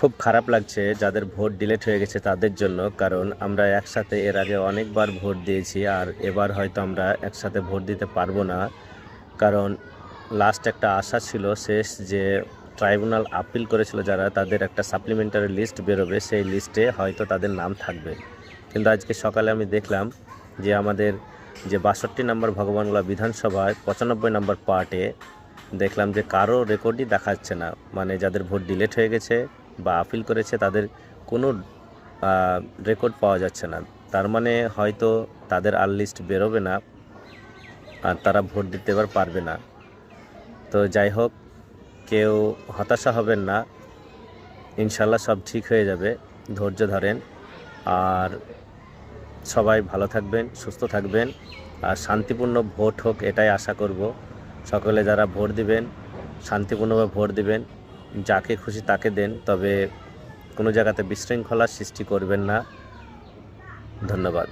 খুব খারাপ লাগছে যাদের ভোট ডিলিট হয়ে গেছে তাদের জন্য, কারণ আমরা একসাথে এর আগে অনেকবার ভোট দিয়েছি, আর এবার হয়তো আমরা একসাথে ভোট দিতে পারবো না। কারণ লাস্ট একটা আশা ছিল শেষ, যে ট্রাইব্যুনাল আপিল করেছিল যারা, তাদের একটা সাপ্লিমেন্টারি লিস্ট বেরোবে, সেই লিস্টে হয়তো তাদের নাম থাকবে। কিন্তু আজকে সকালে আমি দেখলাম যে আমাদের যে 62 নম্বর ভগবানগোলা বিধানসভায় 95 নম্বর পার্টে দেখলাম যে কারো রেকর্ডই দেখাচ্ছে না, মানে যাদের ভোট ডিলিট হয়ে গেছে বা আপিল করেছে তাদের কোনো রেকর্ড পাওয়া যাচ্ছে না। তার মানে হয়তো তাদের আর লিস্ট বেরোবে না, আর তারা ভোট দিতে এবার পারবে না। তো যাই হোক, কেউ হতাশা হবেন না, ইনশাল্লাহ সব ঠিক হয়ে যাবে, ধৈর্য ধরেন। আর সবাই ভালো থাকবেন, সুস্থ থাকবেন, আর শান্তিপূর্ণ ভোট হোক এটাই আশা করব। সকলে যারা ভোট দিবেন শান্তিপূর্ণভাবে ভোট দিবেন, যাকে খুশি তাকে দেন, তবে কোনো জায়গাতে বিশৃঙ্খলার সৃষ্টি করবেন না। ধন্যবাদ।